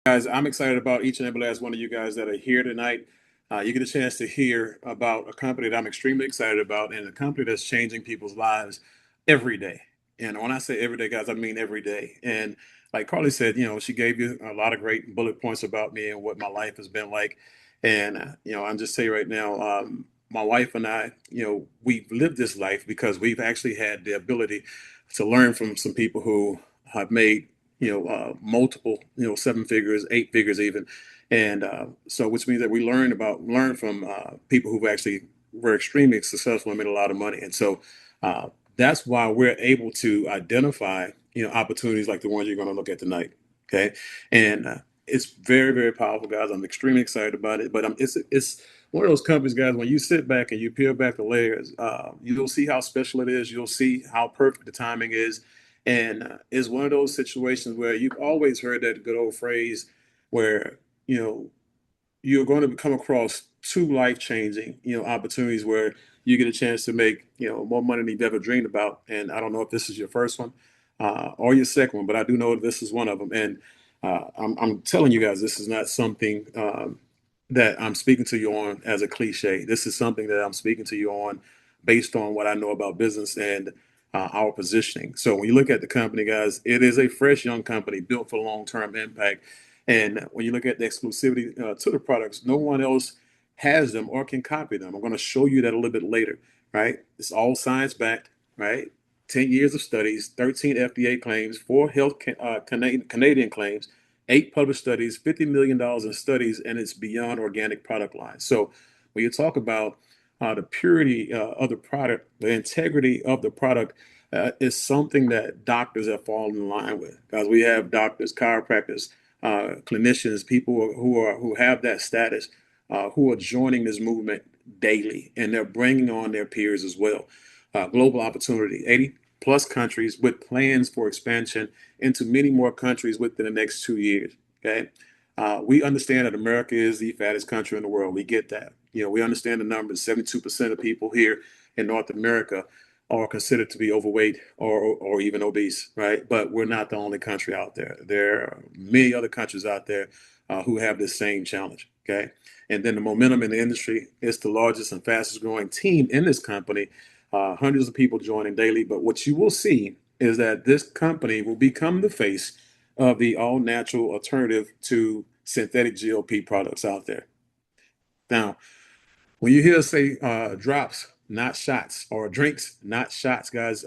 Guys, I'm excited about each and every last one of you guys that are here tonight. You get a chance to hear about a company that I'm extremely excited about and a company that's changing people's lives every day. And when I say every day, guys, I mean every day. And like Carly said, she gave you a lot of great bullet points about me and what my life has been like. And, I'm just saying right now, my wife and I, we've lived this life because we've actually had the ability to learn from some people who have made multiple, seven figures, eight figures even. And so, which means that we learn from people who've actually were extremely successful and made a lot of money. And so uh, that's why we're able to identify, opportunities like the ones you're going to look at tonight. Okay. And it's very, very powerful, guys. I'm extremely excited about it, but it's one of those companies, guys, when you sit back and you peel back the layers, you'll see how special it is. You'll see how perfect the timing is. And it's one of those situations where you've always heard that good old phrase where, you know, you're going to come across two life-changing, opportunities where you get a chance to make, more money than you've ever dreamed about. And I don't know if this is your first one or your second one, but I do know this is one of them. And I'm telling you guys, this is not something that I'm speaking to you on as a cliche. This is something that I'm speaking to you on based on what I know about business and our positioning. So when you look at the company, guys, it is a fresh young company built for long-term impact. And when you look at the exclusivity to the products, no one else has them or can copy them. I'm going to show you that a little bit later, right? It's all science-backed, right? 10 years of studies, 13 FDA claims, four Canadian claims, eight published studies, $50 million in studies, and it's beyond organic product lines. So when you talk about the purity of the product, the integrity of the product is something that doctors have fallen in line with. Because we have doctors, chiropractors, clinicians, people who have that status, who are joining this movement daily, and they're bringing on their peers as well. Global opportunity, 80 plus countries with plans for expansion into many more countries within the next 2 years. Okay. We understand that America is the fattest country in the world. We get that. We understand the numbers. 72% of people here in North America are considered to be overweight or even obese, right? But we're not the only country out there. There are many other countries out there who have this same challenge. Okay. And then the momentum in the industry is the largest and fastest growing team in this company, hundreds of people joining daily. But what you will see is that this company will become the face of the all natural alternative to synthetic GLP products out there. Now, when you hear us say drops, not shots, or drinks, not shots, guys,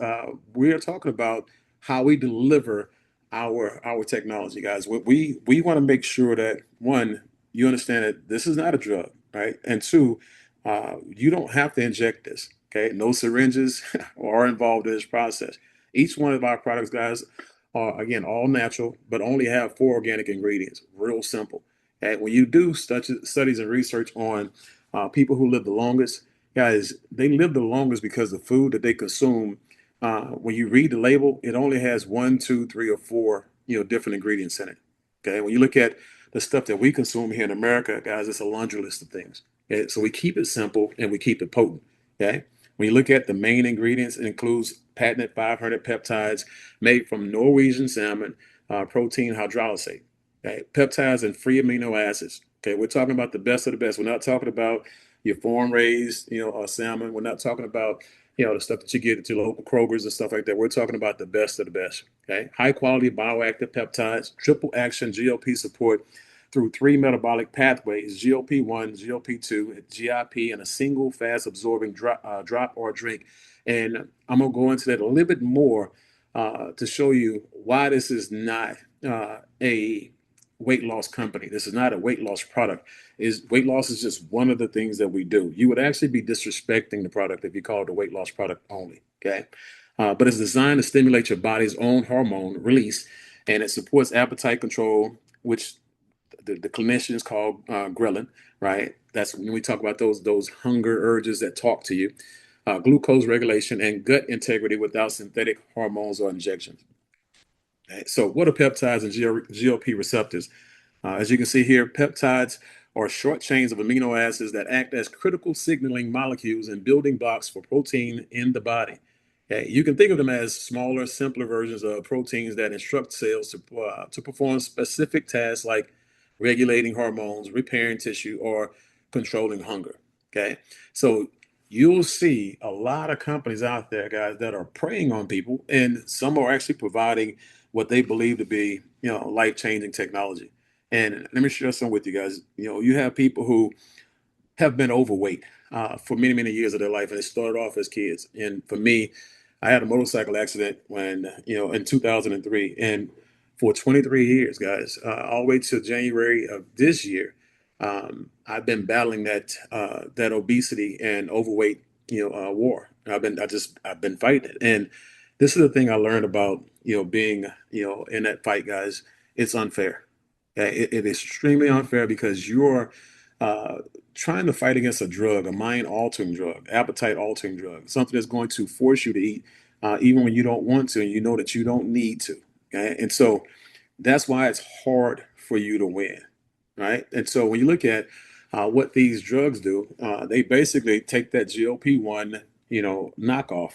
we are talking about how we deliver our technology, guys. We want to make sure that one, you understand that this is not a drug, right? And two, you don't have to inject this. Okay, no syringes are involved in this process. Each one of our products, guys, are again all natural, but only have four organic ingredients. Real simple. And when you do studies and research on people who live the longest, guys, they live the longest because the food that they consume, when you read the label, it only has one, two, three, or four, different ingredients in it. Okay. When you look at the stuff that we consume here in America, guys, it's a laundry list of things. Okay? So we keep it simple and we keep it potent. Okay. When you look at the main ingredients, it includes patented 500 peptides made from Norwegian salmon, protein hydrolysate. Okay. Peptides and free amino acids. Okay, we're talking about the best of the best. We're not talking about your farm raised, salmon. We're not talking about, the stuff that you get at your local Kroger's and stuff like that. We're talking about the best of the best. Okay, high quality bioactive peptides, triple action GLP support through three metabolic pathways: GLP-1, GLP-2, GIP, and a single fast absorbing drop or drink. And I'm gonna go into that a little bit more to show you why this is not a weight loss company. This is not a weight loss product. Is weight loss is just one of the things that we do. You would actually be disrespecting the product if you call it a weight loss product only. Okay, but it's designed to stimulate your body's own hormone release, and it supports appetite control, which the clinicians call ghrelin. Right. That's when we talk about those hunger urges that talk to you. Glucose regulation and gut integrity without synthetic hormones or injections. Okay, so what are peptides and GLP receptors? As you can see here, peptides are short chains of amino acids that act as critical signaling molecules and building blocks for protein in the body. Okay, you can think of them as smaller, simpler versions of proteins that instruct cells to perform specific tasks like regulating hormones, repairing tissue, or controlling hunger. Okay. So you'll see a lot of companies out there, guys, that are preying on people, and some are actually providing what they believe to be, life-changing technology. And let me share some with you guys. You have people who have been overweight for many, many years of their life, and they started off as kids. And for me, I had a motorcycle accident when, in 2003, and for 23 years, guys, all the way to January of this year, I've been battling that obesity and overweight, war. I've been fighting it, and this is the thing I learned about, being, in that fight, guys. It's unfair. It is extremely unfair because you're uh, trying to fight against a drug, a mind altering drug, appetite altering drug, something that's going to force you to eat, even when you don't want to, and you know that you don't need to. Okay. And so that's why it's hard for you to win. Right. And so when you look at what these drugs do, they basically take that GLP-1, knockoff.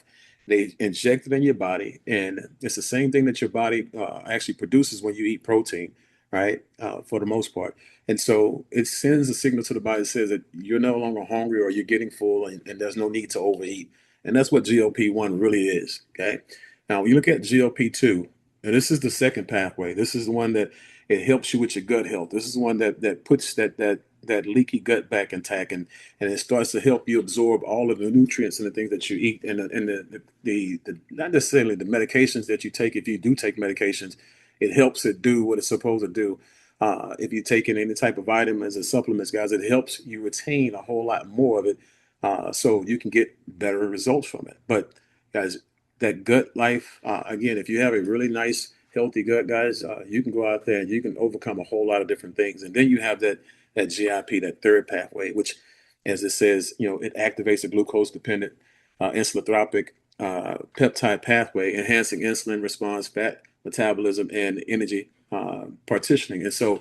They inject it in your body, and it's the same thing that your body actually produces when you eat protein, right? For the most part. And so it sends a signal to the body that says that you're no longer hungry or you're getting full, and there's no need to overeat. And that's what GLP-1 really is. Okay. Now, when you look at GLP-2, and this is the second pathway. This is the one that it helps you with your gut health. This is the one that puts that leaky gut back intact, and it starts to help you absorb all of the nutrients and the things that you eat, and the not necessarily the medications that you take. If you do take medications, it helps it do what it's supposed to do. If you're taking any type of vitamins and supplements, guys, it helps you retain a whole lot more of it, so you can get better results from it. But guys, that gut life, again, if you have a really nice, healthy gut, guys, you can go out there and you can overcome a whole lot of different things. And then you have that GIP, that third pathway, which, as it says, it activates a glucose dependent insulinotropic peptide pathway, enhancing insulin response, fat metabolism, and energy partitioning. And so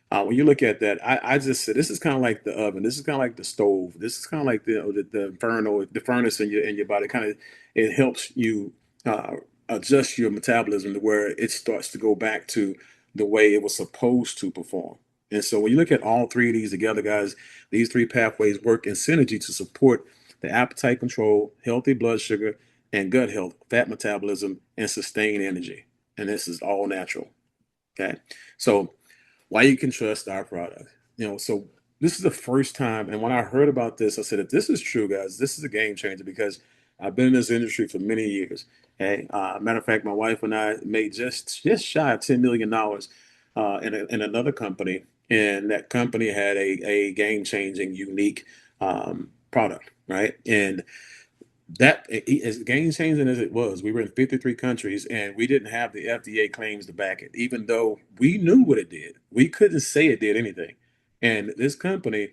when you look at that, I just said this is kind of like the oven. This is kind of like the stove. This is kind of like the inferno, the furnace in your body. Kind of it helps you uh, adjust your metabolism to where it starts to go back to the way it was supposed to perform. And so when you look at all three of these together, guys, these three pathways work in synergy to support the appetite control, healthy blood sugar, and gut health, fat metabolism, and sustained energy. And this is all natural. Okay. So why you can trust our product. So this is the first time, and when I heard about this, I said, if this is true, guys, this is a game changer because I've been in this industry for many years. Okay, matter of fact, my wife and I made just shy of $10 million in another company, and that company had a game changing, unique product, right? And that as game changing as it was, we were in 53 countries and we didn't have the FDA claims to back it, even though we knew what it did. We couldn't say it did anything. And this company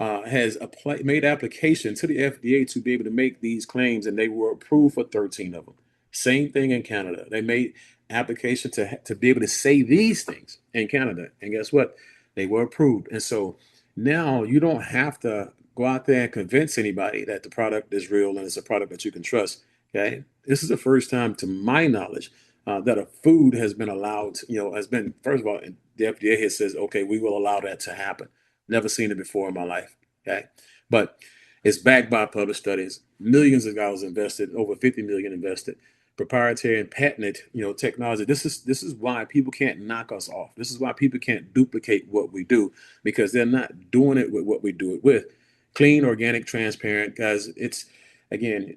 has made application to the FDA to be able to make these claims, and they were approved for 13 of them. Same thing in Canada. They made application to be able to say these things in Canada. And guess what? They were approved. And so now you don't have to go out there and convince anybody that the product is real and it's a product that you can trust. Okay. This is the first time, to my knowledge, that a food has been allowed, has been, first of all, the FDA has says, okay, we will allow that to happen. Never seen it before in my life. Okay. But it's backed by published studies, millions of dollars invested, over 50 million invested, proprietary and patented, technology. This is why people can't knock us off. This is why people can't duplicate what we do, because they're not doing it with what we do it with. Clean, organic, transparent, guys. It's, again,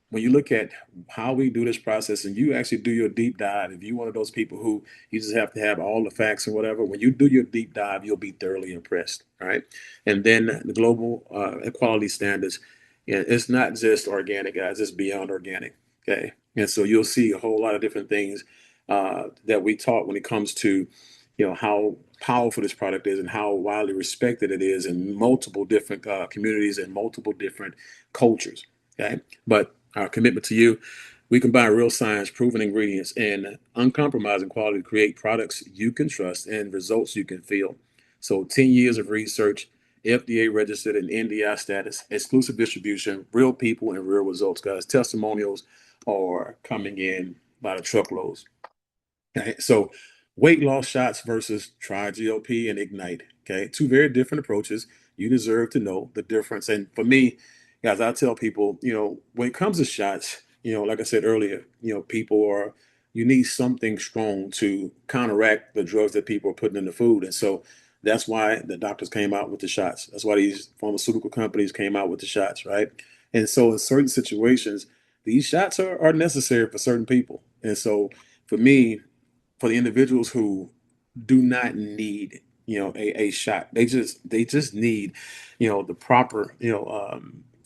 when you look at how we do this process and you actually do your deep dive, if you're one of those people who you just have to have all the facts and whatever, when you do your deep dive, you'll be thoroughly impressed. All right. And then the global equality standards, it's not just organic, guys, it's beyond organic. Okay. And so you'll see a whole lot of different things that we taught when it comes to, how powerful this product is and how widely respected it is in multiple different communities and multiple different cultures. Okay. But our commitment to you, we combine real science, proven ingredients, and uncompromising quality to create products you can trust and results you can feel. So 10 years of research, FDA registered and NDI status, exclusive distribution, real people and real results, guys. Testimonials are coming in by the truckloads. Okay, so weight loss shots versus try GLP and Ignite. Okay, two very different approaches. You deserve to know the difference. And for me, guys, I tell people, when it comes to shots, like I said earlier, people are you need something strong to counteract the drugs that people are putting in the food. And so that's why the doctors came out with the shots. That's why these pharmaceutical companies came out with the shots, right? And so in certain situations, these shots are necessary for certain people. And so for me, for the individuals who do not need a shot, they just need the proper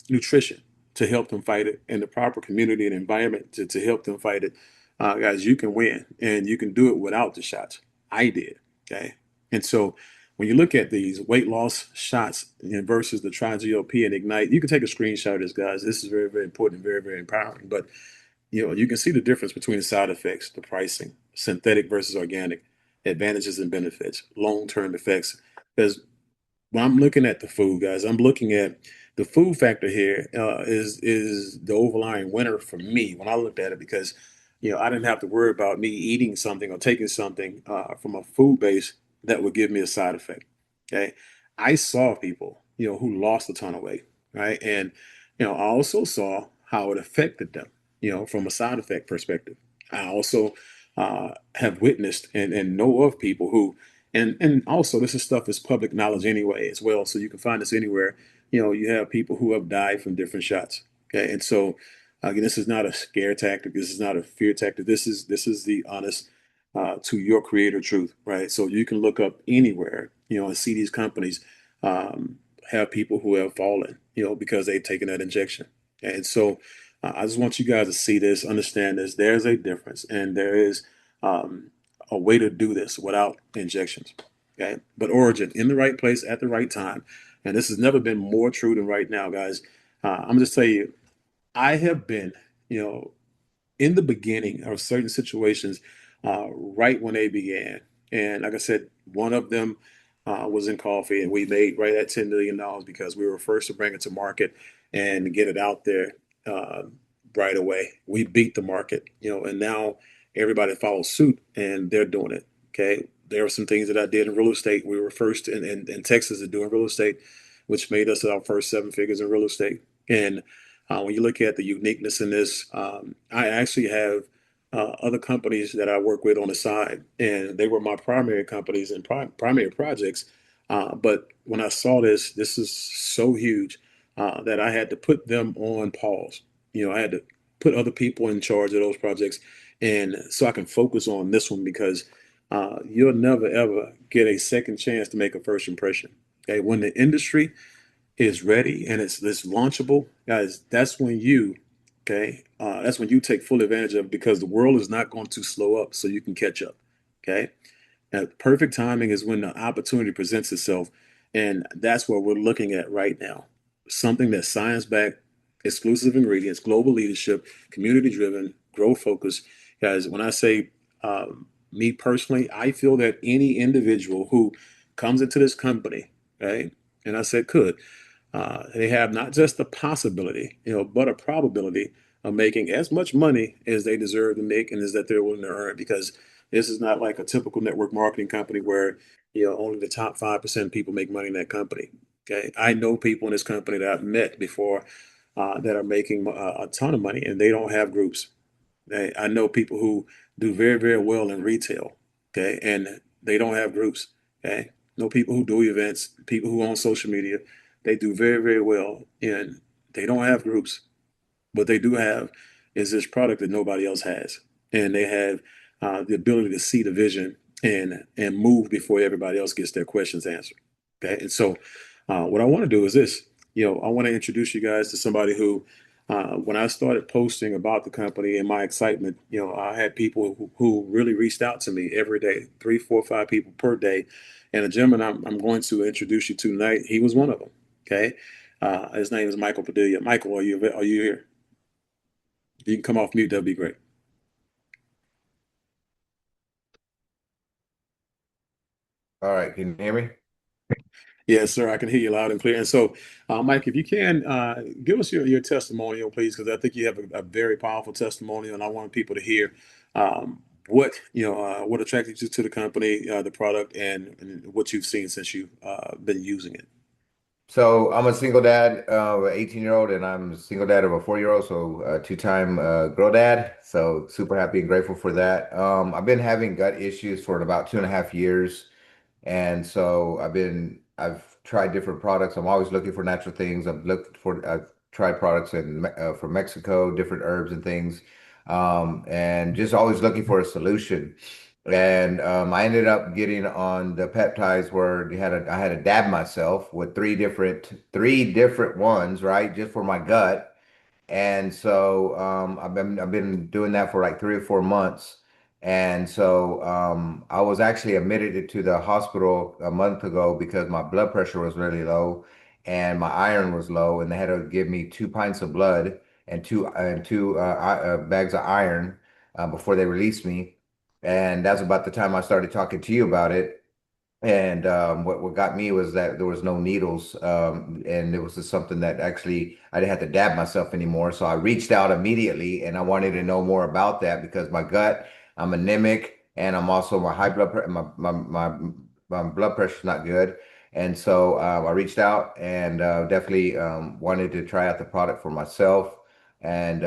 nutrition to help them fight it, and the proper community and environment to help them fight it. Guys, you can win, and you can do it without the shots. I did. Okay. And so when you look at these weight loss shots versus the Try GLP and Ignite, you can take a screenshot of this, guys. This is very, very important, very, very empowering. But you can see the difference between the side effects, the pricing, synthetic versus organic, advantages and benefits, long-term effects. Because when I'm looking at the food, guys, I'm looking at the food factor here is the overlying winner for me when I looked at it, because I didn't have to worry about me eating something or taking something from a food base that would give me a side effect. Okay, I saw people who lost a ton of weight, right, and I also saw how it affected them, from a side effect perspective. I also have witnessed and know of people who and also this is stuff is public knowledge anyway as well, so you can find this anywhere. You have people who have died from different shots. Okay, and so again, this is not a scare tactic. This is not a fear tactic. This is the honest to your creator truth, right? So you can look up anywhere, and see these companies have people who have fallen, because they've taken that injection. And so I just want you guys to see this, understand this. There's a difference, and there is a way to do this without injections. Okay, but Origin in the right place at the right time, and this has never been more true than right now, guys. I'm just tell you, I have been, you know, in the beginning of certain situations, right when they began. And like I said, one of them was in coffee, and we made right at $10 million because we were first to bring it to market and get it out there uh, right away. We beat the market, and now everybody follows suit and they're doing it. Okay. There are some things that I did in real estate. We were first in Texas to do in real estate, which made us our first seven figures in real estate. And when you look at the uniqueness in this, I actually have other companies that I work with on the side, and they were my primary companies and primary projects. But when I saw this is so huge that I had to put them on pause. I had to put other people in charge of those projects, and so I can focus on this one because you'll never ever get a second chance to make a first impression. Okay, when the industry is ready and it's launchable, guys, that's when you take full advantage of it, because the world is not going to slow up so you can catch up. Okay. Now, perfect timing is when the opportunity presents itself. And that's what we're looking at right now. Something that's science backed, exclusive ingredients, global leadership, community driven, growth focused. Guys, when I say me personally, I feel that any individual who comes into this company, right, and I said could, they have not just the possibility, but a probability of making as much money as they deserve to make and as that they're willing to earn. Because this is not like a typical network marketing company where only the top 5% of people make money in that company. Okay, I know people in this company that I've met before that are making a ton of money, and they don't have groups. I know people who do very, very well in retail, okay, and they don't have groups. Okay, know people who do events, people who own social media, they do very, very well, and they don't have groups. What they do have is this product that nobody else has, and they have the ability to see the vision and move before everybody else gets their questions answered. Okay, and so what I want to do is this. I want to introduce you guys to somebody who, when I started posting about the company and my excitement, I had people who really reached out to me every day, three, four, five people per day. And the gentleman I'm going to introduce you to tonight, he was one of them. Okay, his name is Michael Padilla. Michael, are you here? You can come off mute. That'd be great. All right, can you hear me? Yes, sir. I can hear you loud and clear. And so, Mike, if you can, give us your testimonial, please, because I think you have a very powerful testimonial, and I want people to hear. what attracted you to the company, the product, and what you've seen since you've been using it. So I'm a single dad of an 18-year-old, and I'm a single dad of a 4-year-old, so two-time girl dad. So super happy and grateful for that. I've been having gut issues for about 2.5 years. And so I've tried different products. I'm always looking for natural things. I've tried products from Mexico, different herbs and things, and just always looking for a solution. And I ended up getting on the peptides where I had to dab myself with three different ones, right, just for my gut. And so I've been doing that for like 3 or 4 months. And so I was actually admitted to the hospital a month ago because my blood pressure was really low and my iron was low, and they had to give me 2 pints of blood and two bags of iron before they released me. And that's about the time I started talking to you about it. And what got me was that there was no needles, and it was just something that actually I didn't have to dab myself anymore. So I reached out immediately, and I wanted to know more about that because my gut, I'm anemic, and I'm also my high blood pressure, my blood pressure's not good. And so I reached out and definitely wanted to try out the product for myself. And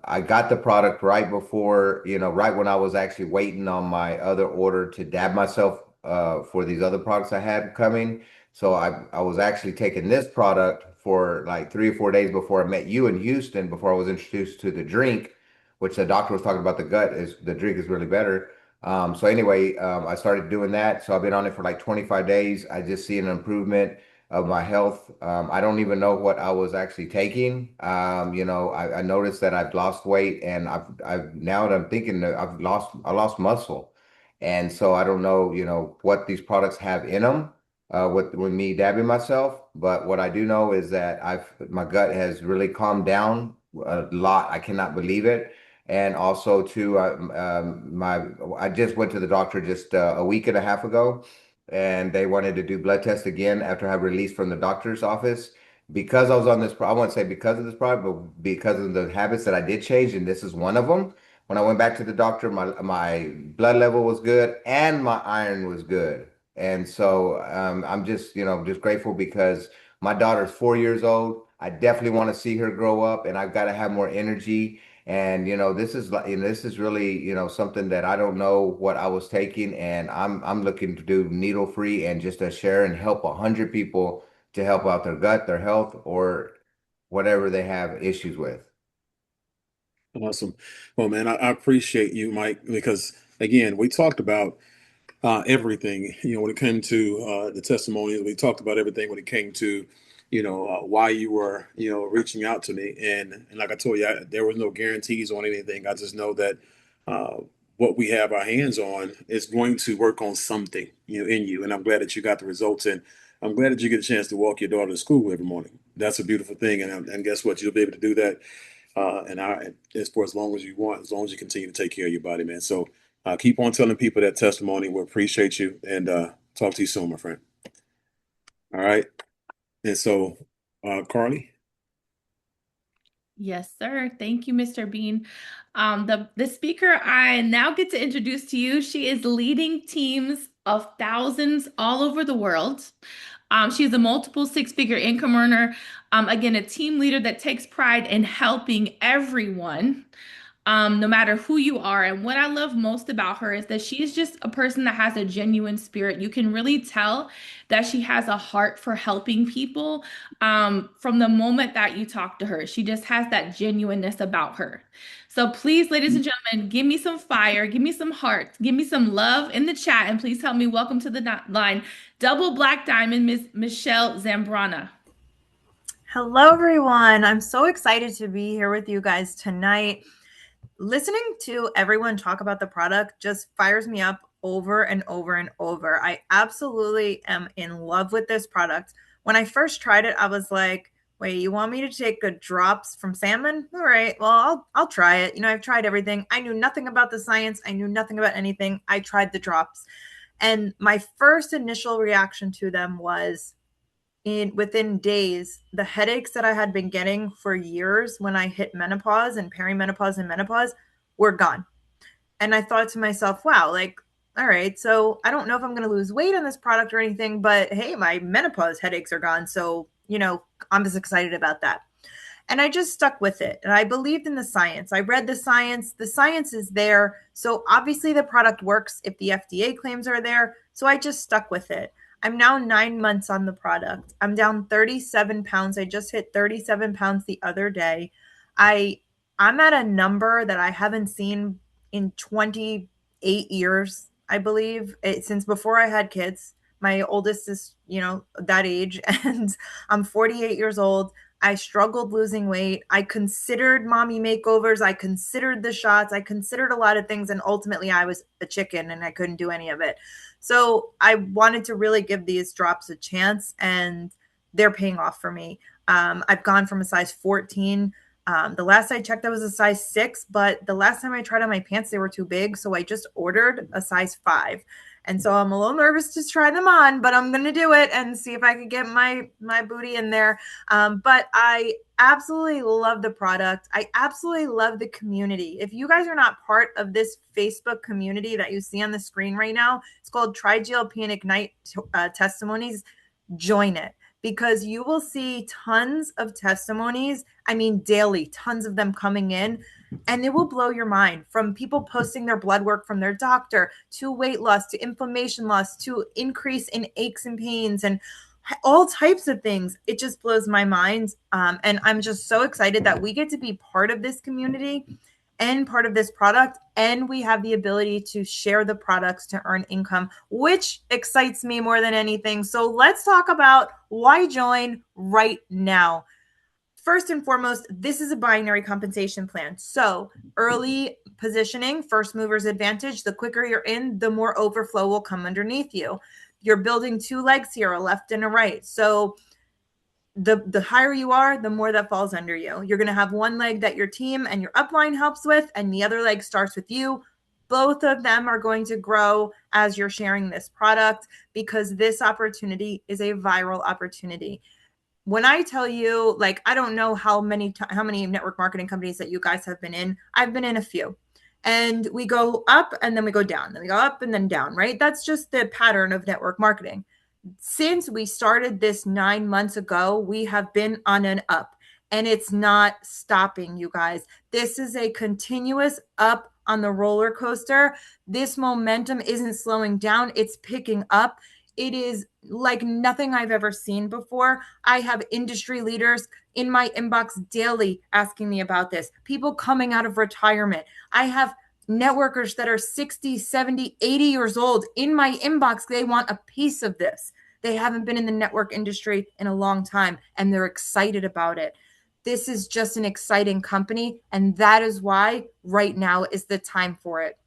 I got the product right before, right when I was actually waiting on my other order to dab myself for these other products I had coming. So I was actually taking this product for like 3 or 4 days before I met you in Houston, before I was introduced to the drink, which the doctor was talking about the drink is really better. So anyway, I started doing that. So I've been on it for like 25 days. I just see an improvement of my health. I don't even know what I was actually taking. I noticed that I've lost weight, and I've now that I'm thinking that I lost muscle. And so I don't know, what these products have in them with me dabbing myself. But what I do know is that my gut has really calmed down a lot. I cannot believe it. And also too, I just went to the doctor just a week and a half ago, and they wanted to do blood tests again after I released from the doctor's office because I was on this. I won't say because of this product, but because of the habits that I did change, and this is one of them. When I went back to the doctor, my blood level was good and my iron was good. And so I'm just, just grateful because my daughter's 4 years old. I definitely want to see her grow up, and I've got to have more energy. And this is like, this is really, something that I don't know what I was taking, and I'm looking to do needle free and just to share and help 100 people to help out their gut, their health, or whatever they have issues with. Awesome. Well, man, I appreciate you, Mike, because again, we talked about everything. When it came to the testimonials, we talked about everything when it came to, why you were, reaching out to me. And like I told you, there was no guarantees on anything. I just know that uh, what we have our hands on is going to work on something, in you. And I'm glad that you got the results. And I'm glad that you get a chance to walk your daughter to school every morning. That's a beautiful thing. And guess what? You'll be able to do that as for as long as you want, as long as you continue to take care of your body, man. So keep on telling people that testimony. We appreciate you and talk to you soon, my friend. All right. And so, Carly. Yes, sir. Thank you, Mr. Bean. The speaker I now get to introduce to you, she is leading teams of thousands all over the world. She's a multiple six-figure income earner. Again, a team leader that takes pride in helping everyone, no matter who you are. And what I love most about her is that she's just a person that has a genuine spirit. You can really tell that she has a heart for helping people from the moment that you talk to her. She just has that genuineness about her. So please, ladies and gentlemen, give me some fire, give me some hearts, give me some love in the chat, and please help me welcome to the line Double Black Diamond, Miss Michelle Zambrana. Hello, everyone. I'm so excited to be here with you guys tonight. Listening to everyone talk about the product just fires me up over and over and over. I absolutely am in love with this product. When I first tried it, I was like, wait, you want me to take the drops from salmon? All right, well, I'll try it. I've tried everything. I knew nothing about the science. I knew nothing about anything. I tried the drops. And my first initial reaction to them was within days, the headaches that I had been getting for years when I hit menopause and perimenopause and menopause were gone. And I thought to myself, wow, like, all right, so I don't know if I'm going to lose weight on this product or anything, but hey, my menopause headaches are gone. So, I'm just excited about that. And I just stuck with it. And I believed in the science. I read the science. The science is there. So obviously the product works if the FDA claims are there. So I just stuck with it. I'm now 9 months on the product. I'm down 37 pounds. I just hit 37 pounds the other day. I'm at a number that I haven't seen in 28 years, I believe, since before I had kids. My oldest is, that age, and I'm 48 years old. I struggled losing weight. I considered mommy makeovers. I considered the shots. I considered a lot of things. And ultimately, I was a chicken and I couldn't do any of it. So I wanted to really give these drops a chance, and they're paying off for me. I've gone from a size 14. The last I checked, I was a size 6, but the last time I tried on my pants, they were too big. So I just ordered a size 5. And so I'm a little nervous to try them on, but I'm going to do it and see if I can get my booty in there. But I absolutely love the product. I absolutely love the community. If you guys are not part of this Facebook community that you see on the screen right now, it's called Try GLP and Ignite Testimonies. Join it, because you will see tons of testimonies. I mean, daily, tons of them coming in. And it will blow your mind, from people posting their blood work from their doctor, to weight loss, to inflammation loss, to increase in aches and pains, and all types of things. It just blows my mind. And I'm just so excited that we get to be part of this community and part of this product. And we have the ability to share the products to earn income, which excites me more than anything. So let's talk about why join right now. First and foremost, this is a binary compensation plan. So early positioning, first mover's advantage. The quicker you're in, the more overflow will come underneath you. You're building 2 legs here, a left and a right. So the higher you are, the more that falls under you. You're going to have one leg that your team and your upline helps with, and the other leg starts with you. Both of them are going to grow as you're sharing this product, because this opportunity is a viral opportunity. When I tell you, like, I don't know how many network marketing companies that you guys have been in. I've been in a few, and we go up and then we go down, then we go up and then down, right? That's just the pattern of network marketing. Since we started this 9 months ago, we have been on an up, and it's not stopping, you guys. This is a continuous up on the roller coaster. This momentum isn't slowing down. It's picking up. It is like nothing I've ever seen before. I have industry leaders in my inbox daily asking me about this. People coming out of retirement. I have networkers that are 60, 70, 80 years old in my inbox. They want a piece of this. They haven't been in the network industry in a long time, and they're excited about it. This is just an exciting company, and that is why right now is the time for it.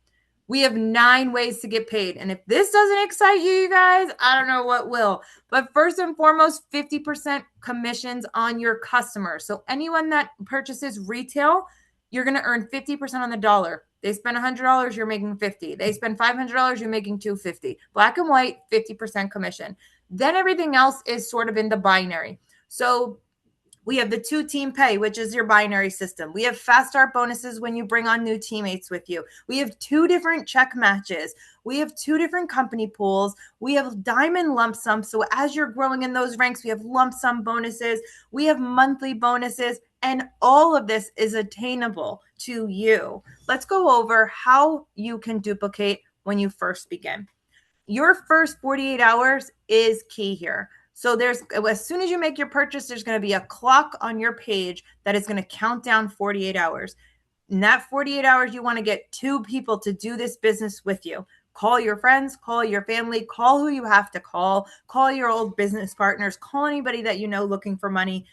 We have 9 ways to get paid. And if this doesn't excite you, you guys, I don't know what will. But first and foremost, 50% commissions on your customers. So anyone that purchases retail, you're going to earn 50% on the dollar. They spend $100, you're making $50. They spend $500, you're making $250. Black and white, 50% commission. Then everything else is sort of in the binary. So we have the 2-team pay, which is your binary system. We have fast start bonuses when you bring on new teammates with you. We have 2 different check matches. We have 2 different company pools. We have diamond lump sum. So as you're growing in those ranks, we have lump sum bonuses. We have monthly bonuses. And all of this is attainable to you. Let's go over how you can duplicate when you first begin. Your first 48 hours is key here. So as soon as you make your purchase, there's going to be a clock on your page that is going to count down 48 hours. In that 48 hours, you want to get 2 people to do this business with you. Call your friends, call your family, call who you have to call your old business partners, call anybody that you know looking for money.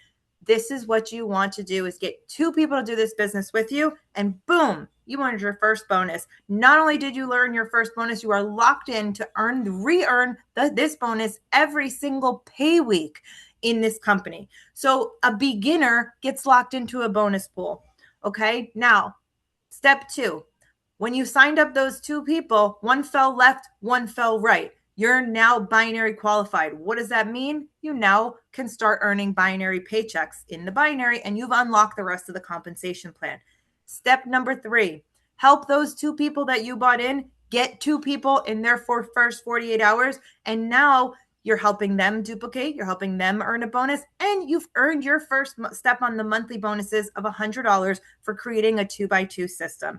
This is what you want to do, is get 2 people to do this business with you, and boom, you earned your first bonus. Not only did you learn your first bonus, you are locked in to re-earn this bonus every single pay week in this company. So a beginner gets locked into a bonus pool. Okay. Now, step 2, when you signed up those 2 people, one fell left, one fell right. You're now binary qualified. What does that mean? You now can start earning binary paychecks in the binary, and you've unlocked the rest of the compensation plan. Step number 3, Help those 2 people that you bought in get 2 people in their first 48 hours. And now you're helping them duplicate, you're helping them earn a bonus, and you've earned your first step on the monthly bonuses of $100 for creating a 2x2 system.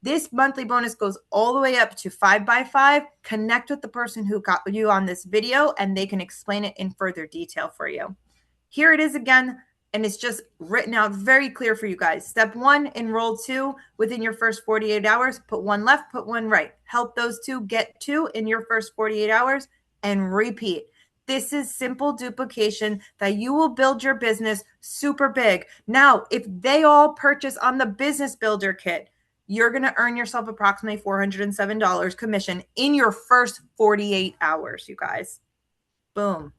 This monthly bonus goes all the way up to 5x5. Connect with the person who got you on this video and they can explain it in further detail for you. Here it is again, and it's just written out very clear for you guys. Step 1, enroll 2 within your first 48 hours. Put 1 left, put 1 right. Help those 2 get 2 in your first 48 hours and repeat. This is simple duplication that you will build your business super big. Now, if they all purchase on the Business Builder Kit, you're going to earn yourself approximately $407 commission in your first 48 hours, you guys. Boom.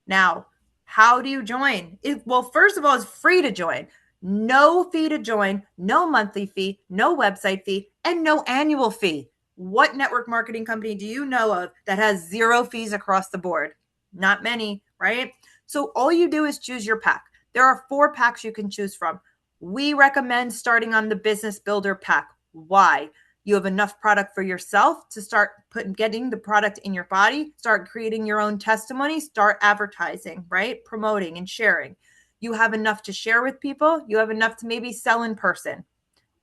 Now, how do you join? Well, first of all, it's free to join. No fee to join, no monthly fee, no website fee, and no annual fee. What network marketing company do you know of that has 0 fees across the board? Not many, right? So all you do is choose your pack. There are 4 packs you can choose from. We recommend starting on the Business Builder pack. Why? You have enough product for yourself to start getting the product in your body, start creating your own testimony, start advertising, right? Promoting and sharing. You have enough to share with people. You have enough to maybe sell in person.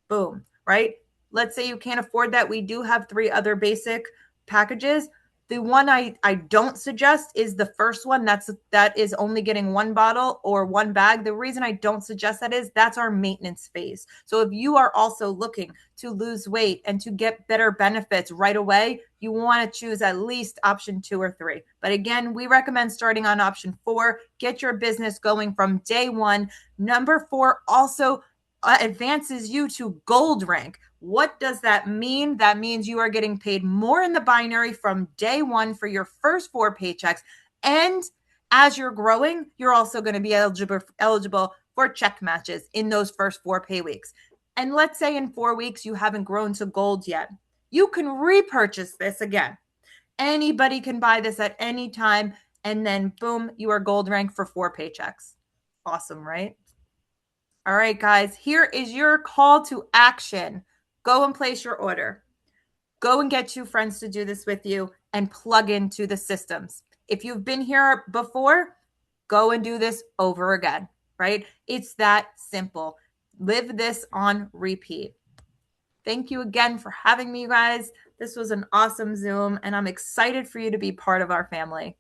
Boom, right? Let's say you can't afford that. We do have 3 other basic packages. The one I don't suggest is the first one. That is only getting 1 bottle or 1 bag. The reason I don't suggest that is that's our maintenance phase. So if you are also looking to lose weight and to get better benefits right away, you want to choose at least option 2 or 3. But again, we recommend starting on option 4. Get your business going from day 1. Number 4 also advances you to gold rank. What does that mean? That means you are getting paid more in the binary from day 1 for your first 4 paychecks. And as you're growing, you're also going to be eligible for check matches in those first 4 pay weeks. And let's say in 4 weeks, you haven't grown to gold yet. You can repurchase this again. Anybody can buy this at any time. And then boom, you are gold rank for 4 paychecks. Awesome, right? All right, guys, here is your call to action. Go and place your order. Go and get 2 friends to do this with you and plug into the systems. If you've been here before, go and do this over again, right? It's that simple. Live this on repeat. Thank you again for having me, you guys. This was an awesome Zoom, and I'm excited for you to be part of our family.